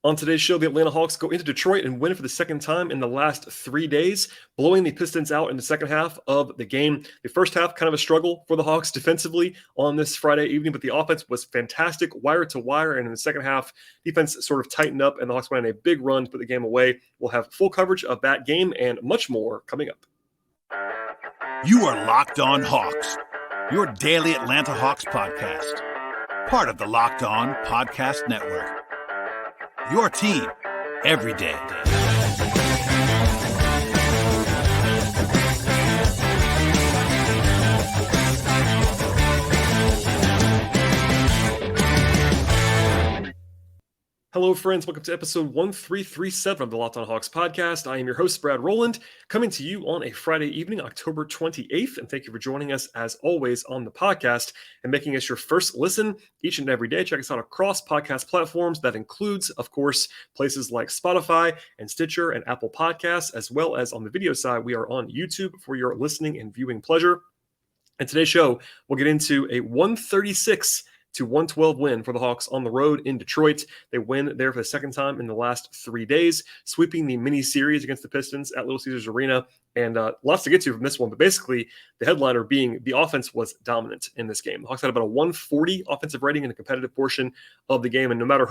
On today's show, the Atlanta Hawks go into Detroit and win for the second time in the last 3 days, blowing the Pistons out in the second half of the game. The first half, kind of a struggle for the Hawks defensively on this Friday evening, but the offense was fantastic, wire to wire, and in the second half, defense sort of tightened up, and the Hawks went on a big run to put the game away. We'll have full coverage of that game and much more coming up. You are Locked On Hawks, your daily Atlanta Hawks podcast, part of the Locked On Podcast Network. Your team every day. Hello, friends. Welcome to episode 1337 of the Locked On Hawks podcast. I am your host, Brad Rowland, coming to you on a Friday evening, October 28th. And thank you for joining us, as always, on the podcast and making us your first listen each and every day. Check us out across podcast platforms. That includes, of course, places like Spotify and Stitcher and Apple Podcasts, as well as on the video side, we are on YouTube for your listening and viewing pleasure. And today's show, we'll get into a 136-112 win for the Hawks on the road in Detroit. They win there for the second time in the last 3 days, sweeping the mini series against the Pistons at Little Caesars Arena. And lots to get to from this one, but basically the headliner being the offense was dominant in this game. The Hawks had about a 140 offensive rating in the competitive portion of the game, and no matter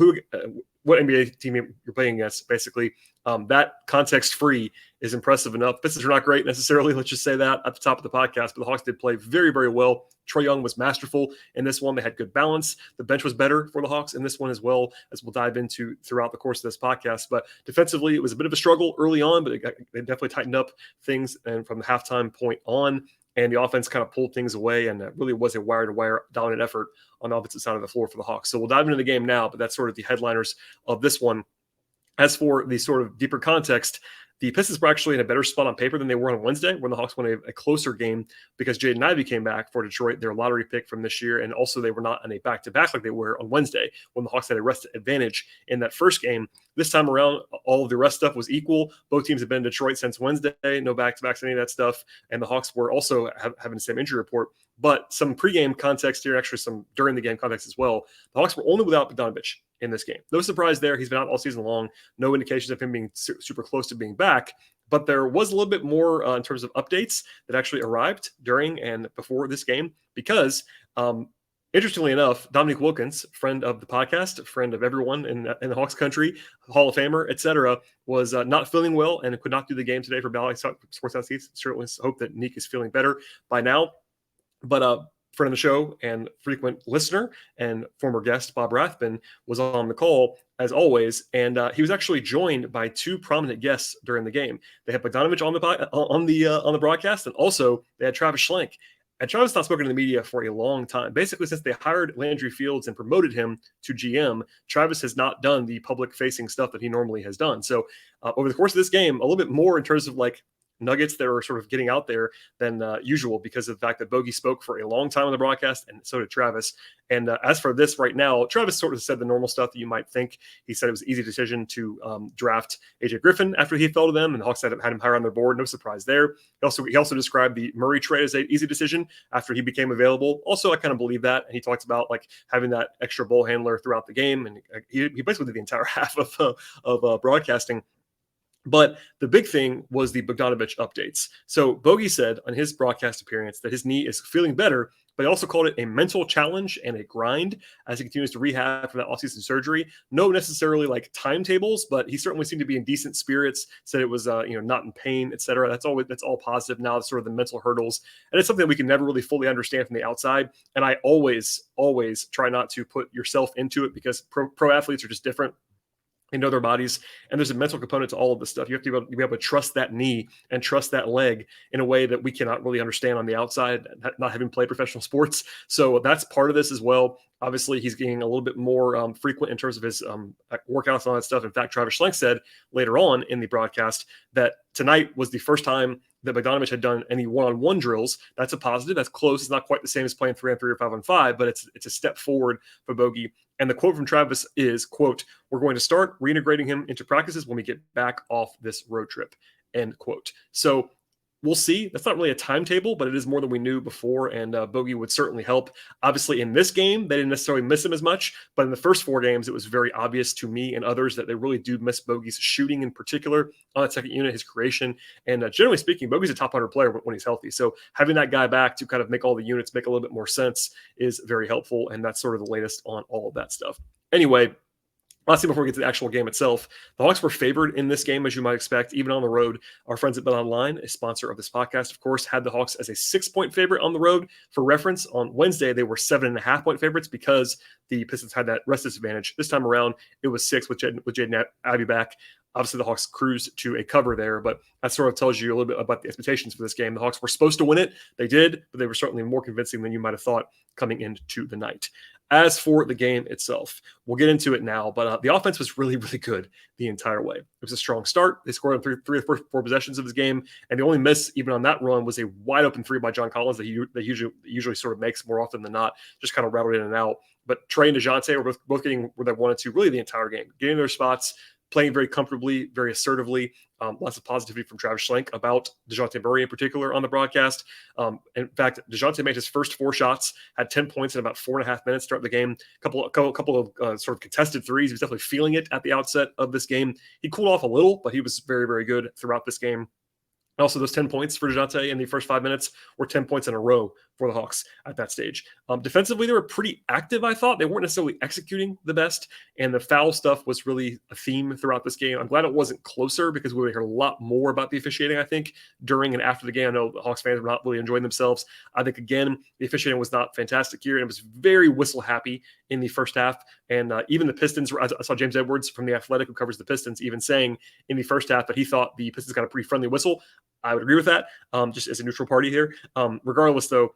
what NBA team you're playing against, basically that context-free is impressive enough. Pistons are not great necessarily, let's just say that at the top of the podcast, but the Hawks did play very, very well. Trae Young was masterful in this one. They had good balance. The bench was better for the Hawks in this one as well, as we'll dive into throughout the course of this podcast. But defensively, it was a bit of a struggle early on, but they definitely tightened up things and from the halftime point on, and the offense kind of pulled things away, and it really was a wire-to-wire dominant effort on the opposite side of the floor for the Hawks. So we'll dive into the game now, but that's sort of the headliners of this one. As for the sort of deeper context, the Pistons were actually in a better spot on paper than they were on Wednesday, when the Hawks won a closer game because Jaden Ivey came back for Detroit, their lottery pick from this year, and also they were not on a back-to-back like they were on Wednesday when the Hawks had a rest advantage in that first game. This time around, all of the rest stuff was equal. Both teams have been in Detroit since Wednesday, no back-to-backs, any of that stuff, and the Hawks were also having the same injury report. But some pregame context here, actually some during-the-game context as well. The Hawks were only without Bogdanovich in this game. No surprise there. He's been out all season long. No indications of him being super close to being back. But there was a little bit more in terms of updates that actually arrived during and before this game because, interestingly enough, Dominique Wilkins, friend of the podcast, friend of everyone in the Hawks country, Hall of Famer, etc., was not feeling well and could not do the game today for Bally Sports Southeast. Certainly hope that Nick is feeling better by now. But friend of the show and frequent listener and former guest Bob Rathbun was on the call as always, and he was actually joined by two prominent guests during the game. They had Bogdanovich on the broadcast, and also they had Travis Schlenk. And Travis has not spoken to the media for a long time. Basically, since they hired Landry Fields and promoted him to GM, Travis has not done the public-facing stuff that he normally has done. So over the course of this game, a little bit more in terms of like nuggets that are sort of getting out there than usual because of the fact that Bogey spoke for a long time on the broadcast, and so did Travis. And as for this right now, Travis sort of said the normal stuff that you might think. He said it was an easy decision to draft AJ Griffin after he fell to them, and the Hawks had him higher on their board. No surprise there. He also described the Murray trade as an easy decision after he became available. Also, I kind of believe that. And he talked about like having that extra ball handler throughout the game, and he basically did the entire half of broadcasting. But the big thing was the Bogdanovich updates. So Bogey said on his broadcast appearance that his knee is feeling better, but he also called it a mental challenge and a grind as he continues to rehab from that offseason surgery. No necessarily like timetables, but he certainly seemed to be in decent spirits, said it was not in pain, etc. That's all positive now, sort of the mental hurdles. And it's something we can never really fully understand from the outside. And I always try not to put yourself into it because pro athletes are just different. They know their bodies, and there's a mental component to all of this stuff. You have to be able to trust that knee and trust that leg in a way that we cannot really understand on the outside, not having played professional sports. So that's part of this as well. Obviously, he's getting a little bit more frequent in terms of his workouts and all that stuff. In fact, Travis Schlenk said later on in the broadcast that tonight was the first time that Bogdanovich had done any one-on-one drills. That's a positive. That's close. It's not quite the same as playing 3-on-3 or 5-on-5, but it's a step forward for Bogey. And the quote from Travis is, quote, "We're going to start reintegrating him into practices when we get back off this road trip," end quote. So we'll see. That's not really a timetable, but it is more than we knew before, and Bogey would certainly help. Obviously, in this game, they didn't necessarily miss him as much, but in the first 4 games, it was very obvious to me and others that they really do miss Bogey's shooting in particular on that second unit, his creation. And generally speaking, Bogey's a top 100 player when he's healthy. So having that guy back to kind of make all the units make a little bit more sense is very helpful, and that's sort of the latest on all of that stuff. Anyway, last thing before we get to the actual game itself, the Hawks were favored in this game, as you might expect, even on the road. Our friends at BetOnline, a sponsor of this podcast, of course, had the Hawks as a 6-point favorite on the road. For reference, on Wednesday, they were 7.5-point favorites because the Pistons had that rest disadvantage. This time around, it was 6 with Jaden Ivey back. Obviously, the Hawks cruised to a cover there, but that sort of tells you a little bit about the expectations for this game. The Hawks were supposed to win it. They did, but they were certainly more convincing than you might have thought coming into the night. As for the game itself, we'll get into it now, but the offense was really, really good the entire way. It was a strong start. They scored on three of the first 4 possessions of this game, and the only miss, even on that run, was a wide-open 3 by John Collins that he usually sort of makes more often than not, just kind of rattled in and out. But Trae and DeJounte were both getting where they wanted to really the entire game, getting their spots, playing very comfortably, very assertively. Lots of positivity from Travis Schlenk about DeJounte Murray in particular on the broadcast. In fact, DeJounte made his first 4 shots, had 10 points in about 4.5 minutes to start the game. Couple of sort of contested threes. He was definitely feeling it at the outset of this game. He cooled off a little, but he was very, very good throughout this game. Also, those 10 points for DeJounte in the first 5 minutes were 10 points in a row for the Hawks at that stage. Defensively, they were pretty active, I thought. They weren't necessarily executing the best, and the foul stuff was really a theme throughout this game. I'm glad it wasn't closer because we would hear a lot more about the officiating, I think, during and after the game. I know the Hawks fans were not really enjoying themselves. I think, again, the officiating was not fantastic here, and it was very whistle-happy in the first half. And even the Pistons, I saw James Edwards from The Athletic, who covers the Pistons, even saying in the first half that he thought the Pistons got a pretty friendly whistle. I would agree with that, just as a neutral party here. Regardless, though,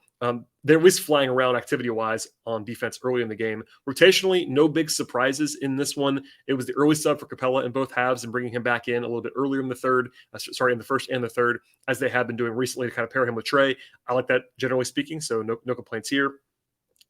there was flying around activity-wise on defense early in the game. Rotationally, no big surprises in this one. It was the early sub for Capella in both halves and bringing him back in a little bit earlier in the in the first and the third, as they have been doing recently to kind of pair him with Trae. I like that, generally speaking, so no complaints here.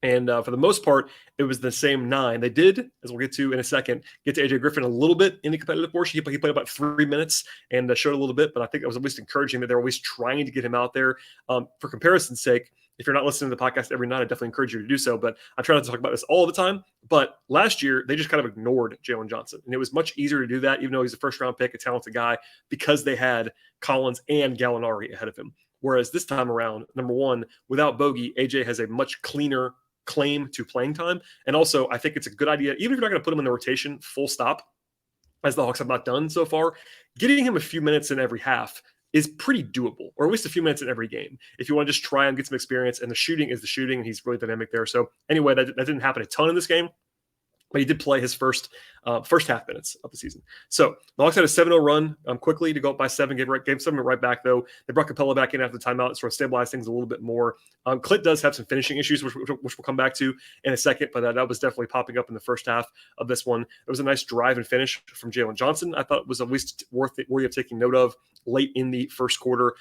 And for the most part, it was the same 9. They did, as we'll get to in a second, get to AJ Griffin a little bit in the competitive portion. He played about 3 minutes and showed a little bit, but I think it was at least encouraging that they're always trying to get him out there. For comparison's sake, if you're not listening to the podcast every night, I definitely encourage you to do so, but I try not to talk about this all the time. But last year, they just kind of ignored Jalen Johnson, and it was much easier to do that, even though he's a first-round pick, a talented guy, because they had Collins and Gallinari ahead of him. Whereas this time around, number one, without Bogey, AJ has a much cleaner claim to playing time. And also, I think it's a good idea, even if you're not going to put him in the rotation full stop, as the Hawks have not done so far, getting him a few minutes in every half is pretty doable, or at least a few minutes in every game. If you want to just try and get some experience, and the shooting is the shooting, and he's really dynamic there. So anyway, that didn't happen a ton in this game, but he did play his first half minutes of the season. So the Hawks had a 7-0 run quickly to go up by 7, gave 7 right back, though. They brought Capella back in after the timeout and sort of stabilized things a little bit more. Clint does have some finishing issues, which we'll come back to in a second, but that was definitely popping up in the first half of this one. It was a nice drive and finish from Jalen Johnson. I thought it was at least worthy of taking note of late in the first quarter.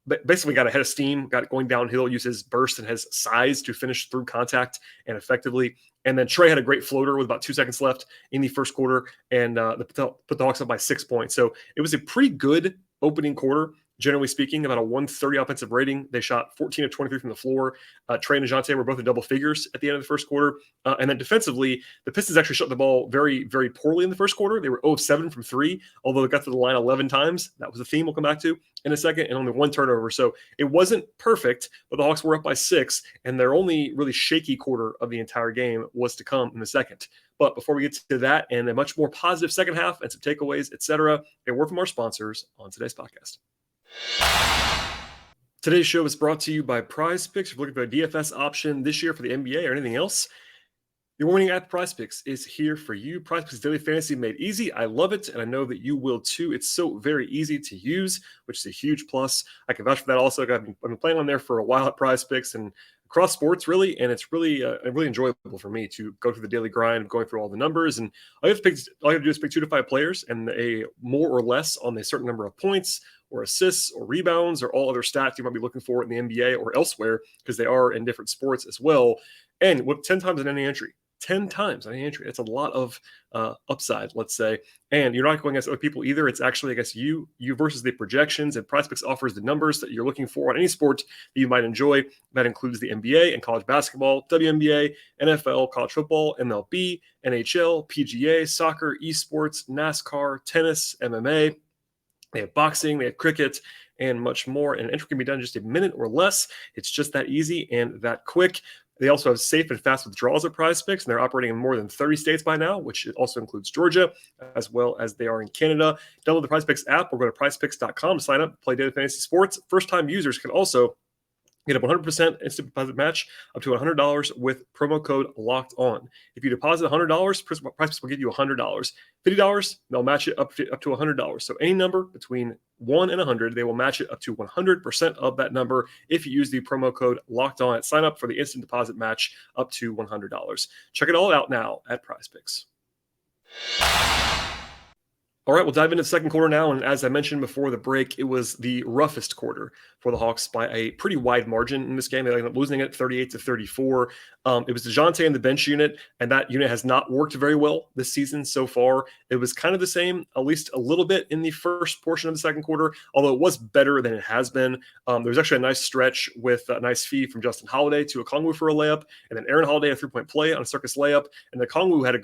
But basically got ahead of steam, got it going downhill, used his burst and his size to finish through contact and effectively. And then Trae had a great floater with about 2 seconds left in the first quarter and put the Hawks up by 6 points. So it was a pretty good opening quarter. Generally speaking, about a 130 offensive rating. They shot 14 of 23 from the floor. Trae and DeJounte were both in double figures at the end of the first quarter. And then defensively, the Pistons actually shot the ball very, very poorly in the first quarter. They were 0 of 7 from 3, although they got to the line 11 times. That was a theme we'll come back to in a second, and only 1 turnover. So it wasn't perfect, but the Hawks were up by 6, and their only really shaky quarter of the entire game was to come in the second. But before we get to that and a much more positive second half and some takeaways, etc., a word from our sponsors on today's podcast. Today's show is brought to you by PrizePicks. If you're looking for a DFS option this year for the NBA or anything else, your winning app PrizePicks is here for you. PrizePicks Daily Fantasy made easy. I love it, and I know that you will too. It's so very easy to use, which is a huge plus. I can vouch for that also. I've been playing on there for a while at PrizePicks and across sports, really, and it's really enjoyable for me to go through the daily grind of going through all the numbers. And all you have to do is pick 2 to 5 players and a more or less on a certain number of points or assists or rebounds or all other stats you might be looking for in the NBA or elsewhere, because they are in different sports as well. And with 10 times in any entry. 10 times on any entry. It's a lot of upside, let's say. And you're not going against other people either. It's actually, I guess, you versus the projections. And PrizePicks offers the numbers that you're looking for on any sport that you might enjoy. That includes the NBA and college basketball, WNBA, NFL, college football, MLB, NHL, PGA, soccer, esports, NASCAR, tennis, MMA. They have boxing, they have cricket, and much more. And entry can be done in just a minute or less. It's just that easy and that quick. They also have safe and fast withdrawals at PrizePicks, and they're operating in more than 30 states by now, which also includes Georgia, as well as they are in Canada. Download the PrizePicks app or go to prizepicks.com to sign up, play daily fantasy sports. First-time users can also get a 100% instant deposit match up to $100 with promo code Locked On. If you deposit $100, PrizePicks will give you $100. $50, they'll match it up to $100. So any number between 1 and 100, they will match it up to 100% of that number if you use the promo code Locked On at sign up for the instant deposit match up to $100. Check it all out now at PrizePicks. All right, we'll dive into the second quarter now. And as I mentioned before the break, it was the roughest quarter for the Hawks by a pretty wide margin in this game. They ended up losing it 38-34. It was DeJounte and the bench unit, and that unit has not worked very well this season so far. It was kind of the same, at least a little bit in the first portion of the second quarter, although it was better than it has been. There was actually a nice stretch with a nice feed from Justin Holiday to Okongwu for a layup, and then Aaron Holiday a three-point play on a circus layup. And Okongwu had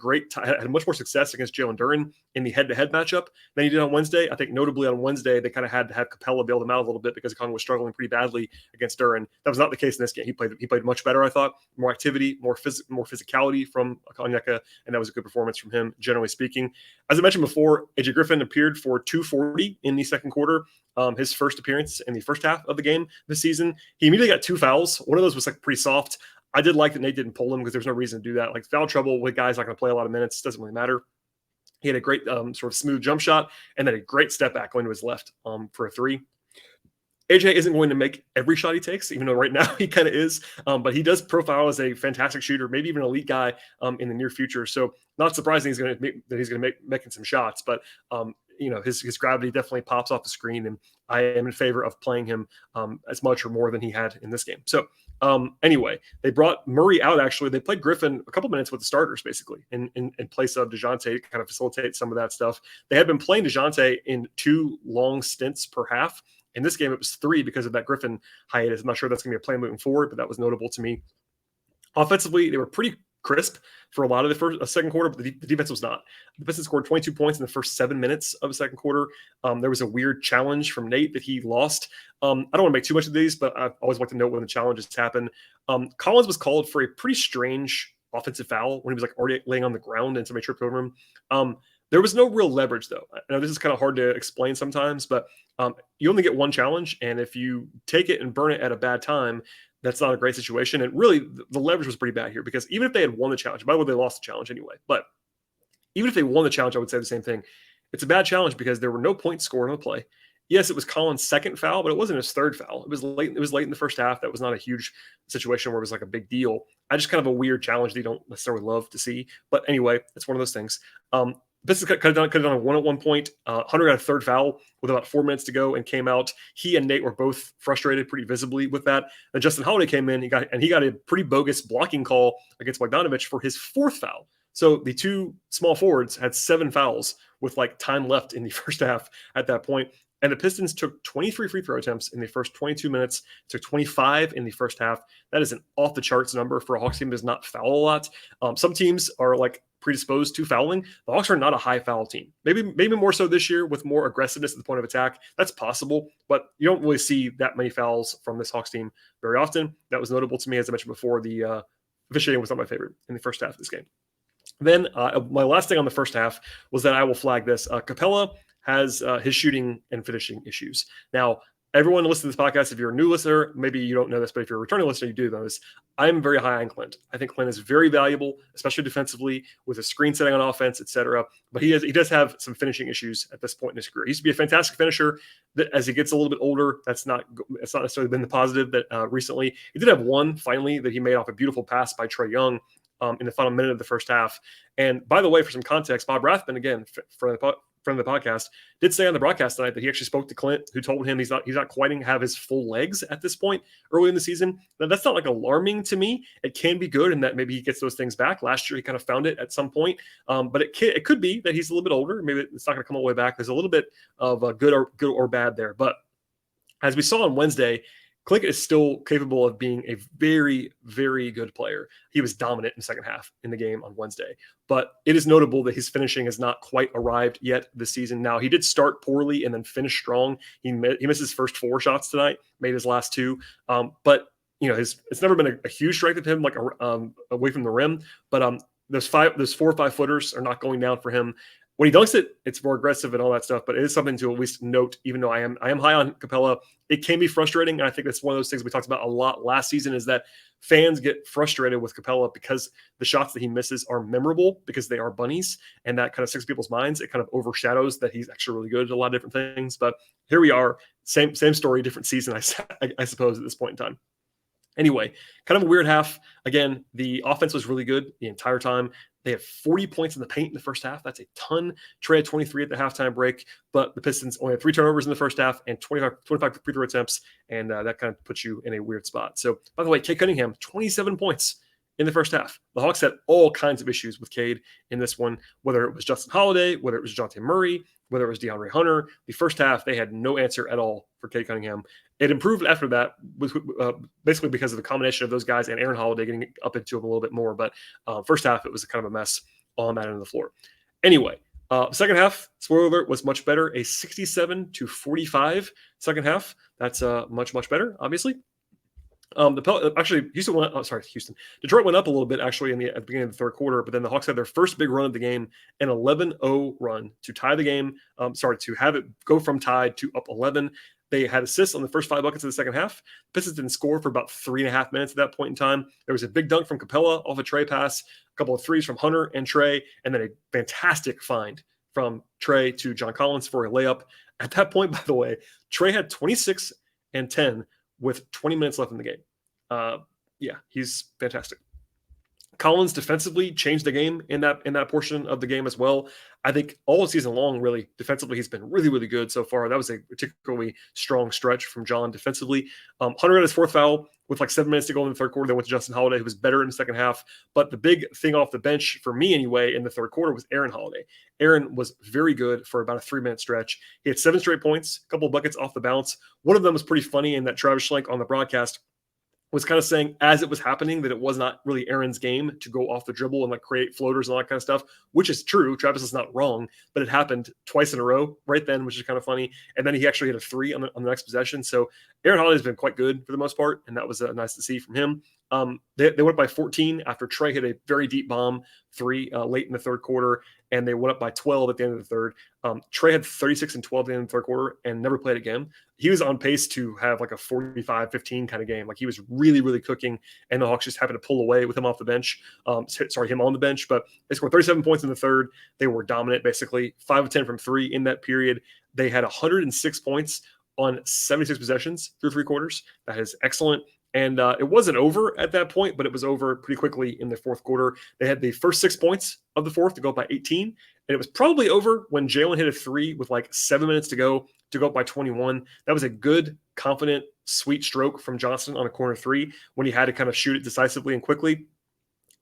had much more success against Jalen Duren in the head-to-head matchup than he did on Wednesday. I think notably on Wednesday, they kind of had to have Capella bail them out a little bit because Okongwu was struggling pretty badly against Duren. That was not the case in this game. He played much better, I thought. More activity, more physicality from Onyeka, and that was a good performance from him, generally speaking. As I mentioned before, AJ Griffin appeared for 240 in the second quarter. His first appearance in the first half of the game this season. He immediately got 2 fouls. One of those was like pretty soft. I did like that Nate didn't pull him because there's no reason to do that. Like foul trouble with guys not going to play a lot of minutes doesn't really matter. He had a great sort of smooth jump shot and then a great step back going to his left for a three. AJ isn't going to make every shot he takes, even though right now he kind of is. But he does profile as a fantastic shooter, maybe even an elite guy in the near future. So not surprising he's going to make making some shots. But his gravity definitely pops off the screen, and I am in favor of playing him as much or more than he had in this game. So anyway, they brought Murray out. Actually, they played Griffin a couple minutes with the starters, basically, in place of DeJounte to kind of facilitate some of that stuff. They had been playing DeJounte in 2 long stints per half. In this game, it was 3 because of that Griffin hiatus. I'm not sure that's going to be a plan moving forward, but that was notable to me. Offensively, they were pretty crisp for a lot of the second quarter, but the defense was not. The Pistons scored 22 points in the first 7 minutes of the second quarter. There was a weird challenge from Nate that he lost. I don't want to make too much of these, but I always like to note when the challenges happen. Collins was called for a pretty strange offensive foul when he was like already laying on the ground and somebody tripped over him. There was no real leverage, though. I know this is kind of hard to explain sometimes, but you only get one challenge, and if you take it and burn it at a bad time, that's not a great situation. And really, the leverage was pretty bad here because even if they had won the challenge, by the way, they lost the challenge anyway, but even if they won the challenge, I would say the same thing. It's a bad challenge because there were no points scored on the play. Yes, it was Collins' second foul, but it wasn't his third foul. It was late in the first half. That was not a huge situation where it was like a big deal. I just kind of a weird challenge that you don't necessarily love to see. But anyway, it's one of those things. Pistons could have done a 1 at one point. Hunter got a third foul with about 4 minutes to go and came out. He and Nate were both frustrated pretty visibly with that. And Justin Holiday came in. He got a pretty bogus blocking call against Bogdanovich for his 4th foul. So the 2 small forwards had 7 fouls with like time left in the first half at that point. And the Pistons took 23 free throw attempts in the first 22 minutes, took 25 in the first half. That is an off-the-charts number for a Hawks team that does not foul a lot. Some teams are like predisposed to fouling. The Hawks are not a high foul team. Maybe more so this year with more aggressiveness at the point of attack. That's possible, but you don't really see that many fouls from this Hawks team very often. That was notable to me, as I mentioned before. The officiating was not my favorite in the first half of this game. Then my last thing on the first half was that I will flag this. Capella has his shooting and finishing issues. Now, everyone listening to this podcast, if you're a new listener, maybe you don't know this, but if you're a returning listener, you do know this. I'm very high on Clint. I think Clint is very valuable, especially defensively, with his screen setting on offense, etc. But he does have some finishing issues at this point in his career. He used to be a fantastic finisher. That as he gets a little bit older, it's not necessarily been the positive that recently. He did have one finally that he made off a beautiful pass by Trae Young in the final minute of the first half. And by the way, for some context, Bob Rathman, again, for friend of the podcast, did say on the broadcast tonight that he actually spoke to Clint, who told him he's not quite have his full legs at this point early in the season. Now, that's not like alarming to me. It can be good in that maybe he gets those things back. Last year he kind of found it at some point, but it could be that he's a little bit older. Maybe it's not going to come all the way back. There's a little bit of good or bad there, but as we saw on Wednesday, Clint is still capable of being a very, very good player. He was dominant in the second half in the game on Wednesday, but it is notable that his finishing has not quite arrived yet this season. Now, he did start poorly and then finish strong. He missed his first 4 shots tonight, made his last 2, but it's never been a huge strike to him, like away from the rim. But those 4 or 5 footers are not going down for him. When he dunks it, it's more aggressive and all that stuff, but it is something to at least note, even though I am high on Capella. It can be frustrating. And I think that's one of those things we talked about a lot last season, is that fans get frustrated with Capella because the shots that he misses are memorable because they are bunnies, and that kind of sticks in people's minds. It kind of overshadows that he's actually really good at a lot of different things. But here we are, same story, different season, I suppose, at this point in time. Anyway, kind of a weird half. Again, the offense was really good the entire time. They had 40 points in the paint in the first half. That's a ton. Trae had 23 at the halftime break, but the Pistons only had 3 turnovers in the first half and 25 free throw attempts, and that kind of puts you in a weird spot. So, by the way, Cade Cunningham, 27 points in the first half. The Hawks had all kinds of issues with Cade in this one, whether it was Justin Holiday, whether it was DeJounte Murray, whether it was DeAndre Hunter. The first half, they had no answer at all for Cade Cunningham. It improved after that, basically because of the combination of those guys and Aaron Holiday getting up into him a little bit more. But first half, it was kind of a mess on that end of the floor. Anyway, second half, spoiler alert, was much better. A 67-45 second half. That's much, much better, obviously. Detroit went up a little bit actually at the beginning of the third quarter, but then the Hawks had their first big run of the game, an 11-0 run to tie the game. To have it go from tied to up 11. They had assists on the first 5 buckets of the second half. Pistons didn't score for about 3.5 minutes at that point in time. There was a big dunk from Capella off a Trae pass, a couple of threes from Hunter and Trae, and then a fantastic find from Trae to John Collins for a layup. At that point, by the way, Trae had 26 and 10 with 20 minutes left in the game. He's fantastic. Collins defensively changed the game in that portion of the game as well. I think all season long, really, defensively, he's been really, really good so far. That was a particularly strong stretch from John defensively. Hunter got his 4th foul with like 7 minutes to go in the third quarter. They went to Justin Holiday, who was better in the second half. But the big thing off the bench, for me anyway, in the third quarter was Aaron Holiday. Aaron was very good for about a 3-minute stretch. He had 7 straight points, a couple of buckets off the bounce. One of them was pretty funny in that Travis Schlenk on the broadcast was kind of saying as it was happening that it was not really Aaron's game to go off the dribble and like create floaters and all that kind of stuff, which is true. Travis is not wrong, but it happened twice in a row right then, which is kind of funny. And then he actually hit a 3 on the next possession. So Aaron Holiday has been quite good for the most part, and that was nice to see from him. They went by 14 after Trae hit a very deep bomb 3 late in the third quarter, and they went up by 12 at the end of the third. Trae had 36 and 12 at the end of the third quarter and never played again. He was on pace to have like a 45-15 kind of game. Like he was really, really cooking, and the Hawks just happened to pull away with him off the bench. Him on the bench, but they scored 37 points in the third. They were dominant, basically 5 of 10 from 3 in that period. They had 106 points on 76 possessions through 3 quarters. That is excellent. And it wasn't over at that point, but it was over pretty quickly in the fourth quarter. They had the first 6 points of the fourth to go up by 18. And it was probably over when Jalen hit a 3 with like 7 minutes to go up by 21. That was a good, confident, sweet stroke from Johnson on a corner 3 when he had to kind of shoot it decisively and quickly.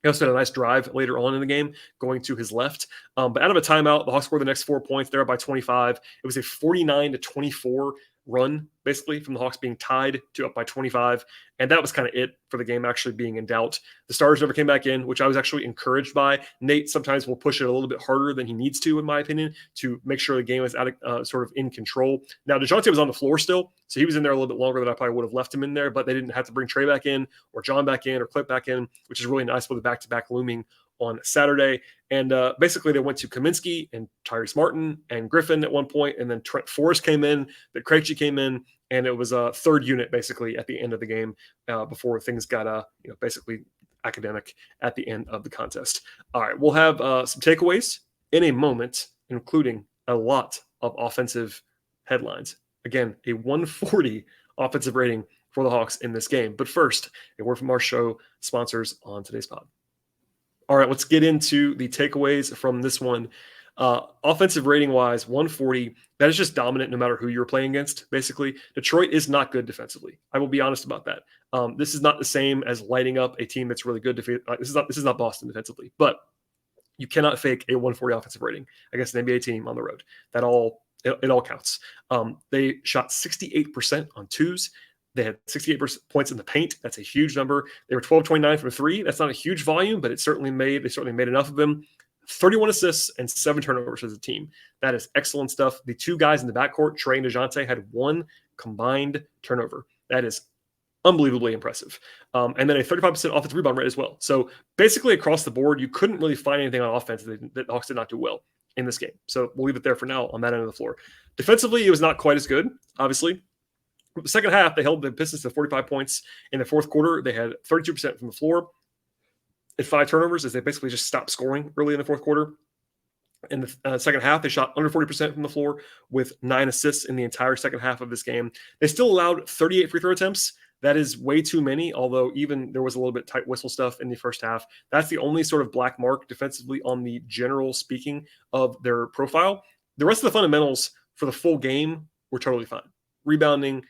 He also had a nice drive later on in the game going to his left. But out of a timeout, the Hawks scored the next 4 points. They're up by 25. It was a 49-24 run, basically, from the Hawks being tied to up by 25. And that was kind of it for the game actually being in doubt. The starters never came back in, which I was actually encouraged by. Nate sometimes will push it a little bit harder than he needs to, in my opinion, to make sure the game is sort of in control. Now, DeJounte was on the floor still, so he was in there a little bit longer than I probably would have left him in there, but they didn't have to bring Trae back in or John back in or Clip back in, which is really nice with the back-to-back looming on Saturday. And basically they went to Kaminsky and Tyrese Martin and Griffin at one point, and then Trent Forrest came in, that Krejci came in, and it was a third unit basically at the end of the game before things got basically academic at the end of the contest. All right, we'll have some takeaways in a moment, including a lot of offensive headlines. Again, a 140 offensive rating for the Hawks in this game. But first, a word from our show sponsors on today's pod. All right, let's get into the takeaways from this one. Offensive rating wise, 140. That is just dominant no matter who you're playing against, basically. Detroit is not good defensively. I will be honest about that. This is not the same as lighting up a team that's really good. This is not Boston defensively, but you cannot fake a 140 offensive rating against an NBA team on the road. It all counts. They shot 68% on twos. They had 68 points in the paint. That's a huge number. They were 12-29 from three. That's not a huge volume, but they certainly made enough of them. 31 assists and 7 turnovers as a team. That is excellent stuff. The two guys in the backcourt, Trae and DeJounte, had 1 combined turnover. That is unbelievably impressive. And then a 35% offensive rebound rate as well. So basically across the board, you couldn't really find anything on offense that the Hawks did not do well in this game. So we'll leave it there for now on that end of the floor. Defensively, it was not quite as good, obviously. The second half, they held the Pistons to 45 points. In the fourth quarter, they had 32% from the floor and 5 turnovers as they basically just stopped scoring early in the fourth quarter. In the second half, they shot under 40% from the floor with 9 assists in the entire second half of this game. They still allowed 38 free throw attempts. That is way too many, although even there was a little bit tight whistle stuff in the first half. That's the only sort of black mark defensively on the general speaking of their profile. The rest of the fundamentals for the full game were totally fine. Rebounding,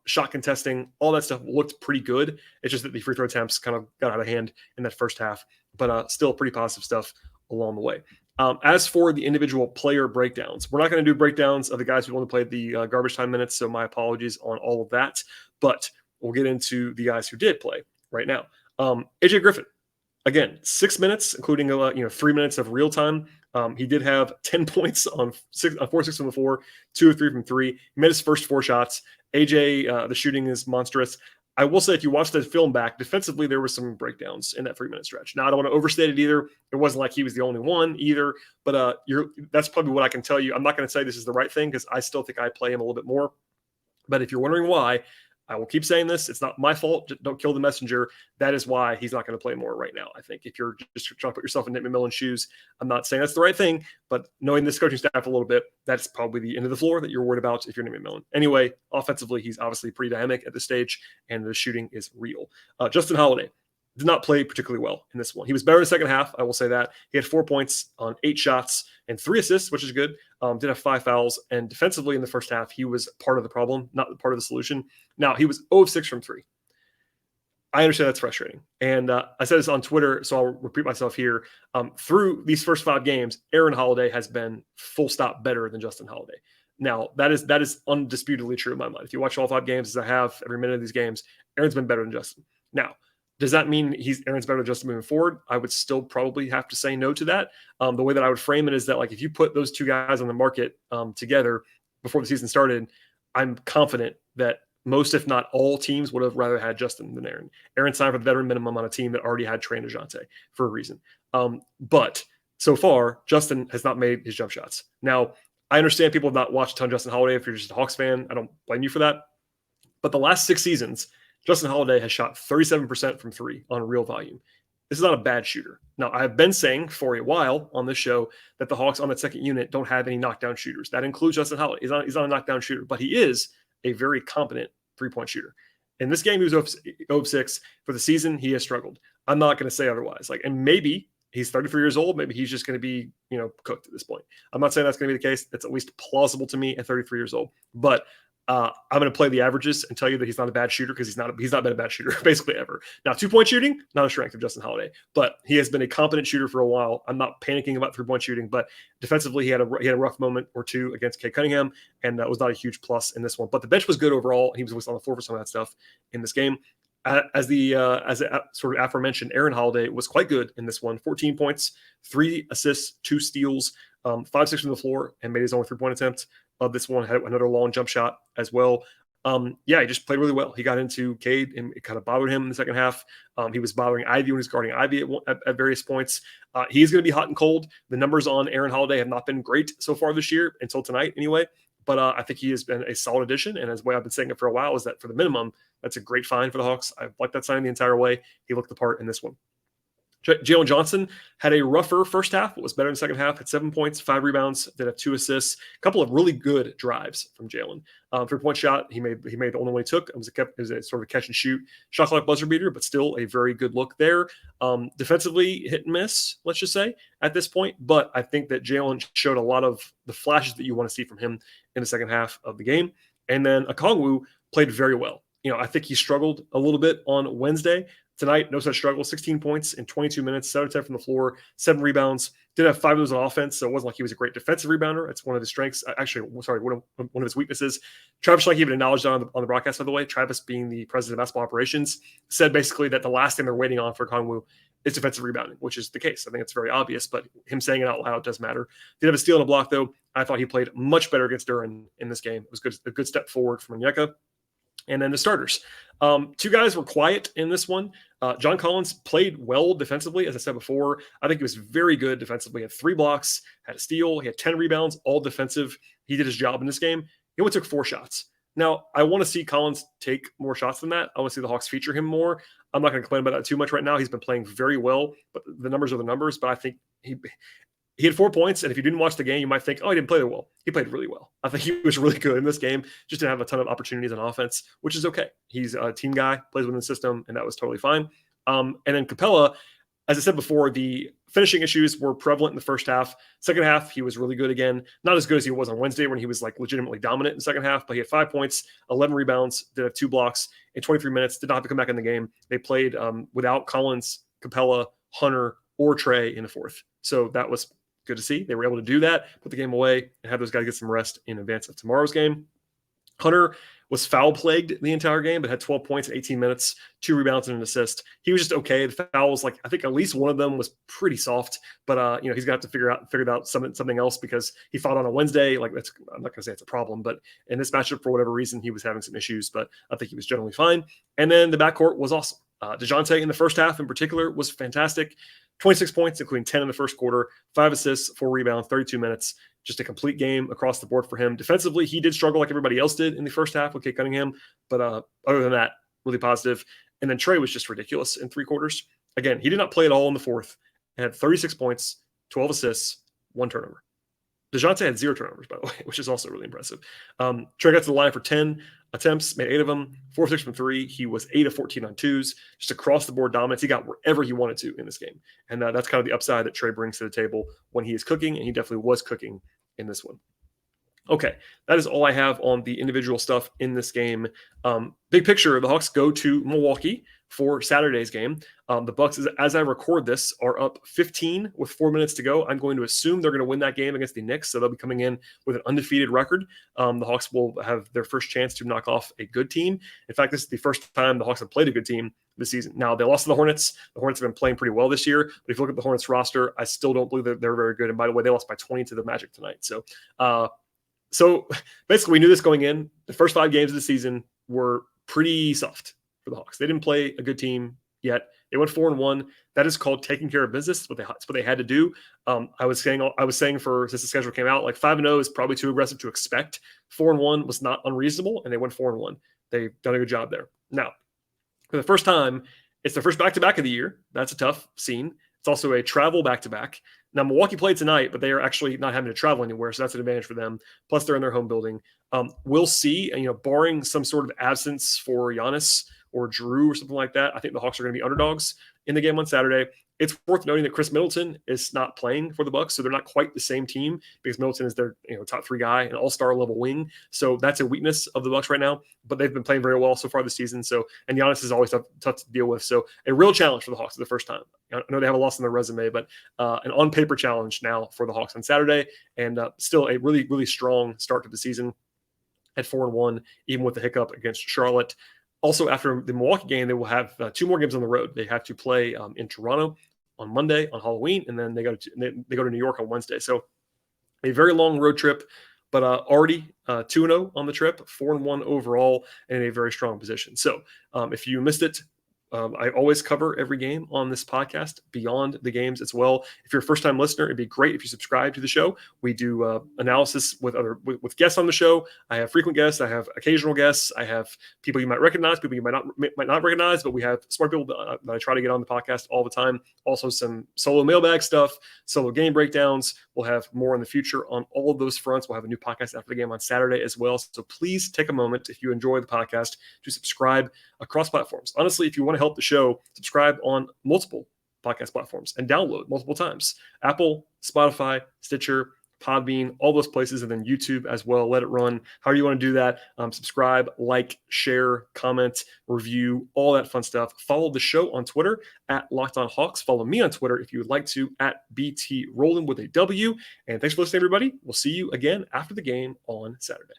shot contesting, all that stuff looked pretty good. It's just that the free throw attempts kind of got out of hand in that first half, but still pretty positive stuff along the way. As for the individual player breakdowns, we're not going to do breakdowns of the guys who only played the garbage time minutes, so my apologies on all of that, but we'll get into the guys who did play right now. AJ Griffin, again, 6 minutes, including 3 minutes of real time. He did have 10 points on 4-6 from the floor, 2 of 3 from 3. He made his first 4 shots. AJ, the shooting is monstrous. I will say, if you watch the film back, defensively, there were some breakdowns in that 3-minute stretch. Now, I don't want to overstate it either. It wasn't like he was the only one either, but that's probably what I can tell you. I'm not going to say this is the right thing because I still think I play him a little bit more. But if you're wondering why, I will keep saying this. It's not my fault. Don't kill the messenger. That is why he's not going to play more right now. I think if you're just trying to put yourself in Nick McMillan's shoes, I'm not saying that's the right thing, but knowing this coaching staff a little bit, that's probably the end of the floor that you're worried about if you're Nick McMillan. Anyway, offensively, he's obviously pretty dynamic at this stage, and the shooting is real. Justin Holiday did not play particularly well in this one. He was better in the second half, I will say that. He had 4 points on 8 shots and 3 assists, which is good. Did have 5 fouls. And defensively in the first half, he was part of the problem, not part of the solution. Now, he was 0 of 6 from 3. I understand that's frustrating. And I said this on Twitter, so I'll repeat myself here. Through these first 5 games, Aaron Holiday has been full stop better than Justin Holiday. Now, that is undisputedly true in my mind. If you watch all 5 games, as I have every minute of these games, Aaron's been better than Justin. Now, does that mean Aaron's better than Justin moving forward? I would still probably have to say no to that. The way that I would frame it is that, like, if you put those 2 guys on the market together before the season started, I'm confident that most, if not all, teams would have rather had Justin than Aaron. Aaron signed for the veteran minimum on a team that already had Trae and DeJounte for a reason. But so far, Justin has not made his jump shots. Now, I understand people have not watched a ton of Justin Holiday. If you're just a Hawks fan, I don't blame you for that. But the last 6 seasons, Justin Holiday has shot 37% from 3 on real volume. This is not a bad shooter. Now, I've been saying for a while on this show that the Hawks on that second unit don't have any knockdown shooters. That includes Justin Holiday. He's not a knockdown shooter, but he is a very competent three-point shooter. In this game, he was 0 of 6. For the season, he has struggled. I'm not going to say otherwise. And maybe he's 33 years old. Maybe he's just going to be, cooked at this point. I'm not saying that's going to be the case. That's at least plausible to me at 33 years old. But I'm going to play the averages and tell you that he's not a bad shooter because he's not been a bad shooter basically ever. Now, 2-point shooting, not a strength of Justin Holiday, but he has been a competent shooter for a while. I'm not panicking about 3-point shooting, but defensively he had a rough moment or 2 against Cade Cunningham, and that was not a huge plus in this one. But the bench was good overall. He was on the floor for some of that stuff in this game. As sort of aforementioned, Aaron Holiday was quite good in this one. 14 points, 3 assists, 2 steals, 5-6 from the floor, and made his only 3-point attempt. This one had another long jump shot as well. He just played really well. He got into Cade, and it kind of bothered him in the second half. He was bothering Ivy when he was guarding Ivy at various points. He's going to be hot and cold. The numbers on Aaron Holiday have not been great so far this year, until tonight anyway. But I think he has been a solid addition. And as the way I've been saying it for a while is that for the minimum, that's a great find for the Hawks. I've liked that sign the entire way. He looked the part in this one. Jalen Johnson had a rougher first half, but was better in the second half. Had 7 points, 5 rebounds, did have 2 assists, a couple of really good drives from Jalen. 3-point shot, he made the only one he took. It was a sort of a catch and shoot shot clock buzzer beater, but still a very good look there. Defensively, hit and miss, let's just say, at this point. But I think that Jalen showed a lot of the flashes that you want to see from him in the second half of the game. And then Okongwu played very well. I think he struggled a little bit on Wednesday. Tonight, no such struggle. 16 points in 22 minutes, 7 of 10 from the floor, 7 rebounds. Did have 5 of those on offense, so it wasn't like he was a great defensive rebounder. It's one of his strengths. Actually, sorry, one of his weaknesses. Travis Schlenk even acknowledged that on the broadcast, by the way. Travis, being the president of basketball operations, said basically that the last thing they're waiting on for Okongwu is defensive rebounding, which is the case. I think it's very obvious, but him saying it out loud does matter. Did have a steal and a block, though. I thought he played much better against Duran in this game. It was a good step forward from Onyeka. And then the starters. 2 guys were quiet in this one. John Collins played well defensively, as I said before. I think he was very good defensively. He had 3 blocks, had a steal, he had 10 rebounds, all defensive. He did his job in this game. He only took 4 shots. Now, I want to see Collins take more shots than that. I want to see the Hawks feature him more. I'm not going to complain about that too much right now. He's been playing very well, but the numbers are the numbers. But I think he had 4 points, and if you didn't watch the game, you might think, oh, he didn't play that well. He played really well. I think he was really good in this game, just didn't have a ton of opportunities on offense, which is okay. He's a team guy, plays within the system, and that was totally fine. And then Capella, as I said before, the finishing issues were prevalent in the first half. Second half, he was really good again. Not as good as he was on Wednesday when he was like legitimately dominant in the second half, but he had 5 points, 11 rebounds, did have 2 blocks in 23 minutes, did not have to come back in the game. They played without Collins, Capella, Hunter, or Trae in the fourth. So that was good to see. They were able to do that, put the game away, and have those guys get some rest in advance of tomorrow's game. Hunter was foul-plagued the entire game, but had 12 points in 18 minutes, 2 rebounds and an assist. He was just okay. The fouls, I think at least one of them was pretty soft, but he's gonna have to figure out something else because he fouled on a Wednesday. I'm not gonna say it's a problem, but in this matchup, for whatever reason, he was having some issues, but I think he was generally fine. And then the backcourt was awesome. DeJounte in the first half in particular was fantastic. 26 points, including 10 in the first quarter, 5 assists, 4 rebounds, 32 minutes. Just a complete game across the board for him. Defensively, he did struggle like everybody else did in the first half with Kate Cunningham, but other than that, really positive. And then Trae was just ridiculous in 3 quarters. Again, he did not play at all in the fourth. He had 36 points, 12 assists, 1 turnover. DeJounte had 0 turnovers, by the way, which is also really impressive. Trae got to the line for 10 attempts, made 8 of them, 4 of 6 from 3. He was 8 of 14 on 2s, just across the board dominance. He got wherever he wanted to in this game. And that's kind of the upside that Trae brings to the table when he is cooking, and he definitely was cooking in this one. Okay, that is all I have on the individual stuff in this game. Big picture, the Hawks go to Milwaukee for Saturday's game. The Bucks, as I record this, are up 15 with 4 minutes to go. I'm going to assume they're going to win that game against the Knicks, so they'll be coming in with an undefeated record. The Hawks will have their first chance to knock off a good team. In fact, this is the first time the Hawks have played a good team this season. Now, they lost to the Hornets. The Hornets have been playing pretty well this year, but if you look at the Hornets roster, I still don't believe that they're very good. And by the way, they lost by 20 to the Magic tonight. So basically, we knew this going in. The first 5 games of the season were pretty soft for the Hawks. They didn't play a good team yet. They went 4-1. That is called taking care of business. It's what they had to do. I was saying for since the schedule came out, 5-0 is probably too aggressive to expect. 4-1 was not unreasonable, and they went 4-1. They've done a good job there. Now, for the first time, it's their first back-to-back of the year. That's a tough scene. It's also a travel back-to-back. Now, Milwaukee played tonight, but they are actually not having to travel anywhere, so that's an advantage for them. Plus, they're in their home building. We'll see, barring some sort of absence for Giannis or Drew or something like that, I think the Hawks are going to be underdogs in the game on Saturday. It's worth noting that Chris Middleton is not playing for the Bucks, so they're not quite the same team because Middleton is their top 3 guy, an all-star level wing. So that's a weakness of the Bucks right now, but they've been playing very well so far this season. And Giannis is always tough to deal with. So a real challenge for the Hawks for the first time. I know they have a loss on their resume, but an on-paper challenge now for the Hawks on Saturday, and still a really, really strong start to the season at 4-1, even with the hiccup against Charlotte. Also, after the Milwaukee game, they will have 2 more games on the road. They have to play in Toronto on Monday on Halloween, and then they go to New York on Wednesday. So a very long road trip, but already 2-0 on the trip, 4-1 overall, and in a very strong position. So if you missed it I always cover every game on this podcast beyond the games as well. If you're a first-time listener, it'd be great if you subscribe to the show. We do analysis with guests on the show. I have frequent guests. I have occasional guests. I have people you might recognize, people you might not recognize, but we have smart people that I try to get on the podcast all the time. Also some solo mailbag stuff, solo game breakdowns. We'll have more in the future on all of those fronts. We'll have a new podcast after the game on Saturday as well. So please take a moment, if you enjoy the podcast, to subscribe across platforms. Honestly, if you want to help the show, subscribe on multiple podcast platforms and download multiple times. Apple, Spotify, Stitcher, Podbean, all those places, and then YouTube as well. Let it run. However you want to do that. Subscribe, like, share, comment, review, all that fun stuff. Follow the show on Twitter at Locked On Hawks. Follow me on Twitter if you would like to at BT Rowland with a W. And thanks for listening, everybody. We'll see you again after the game on Saturday.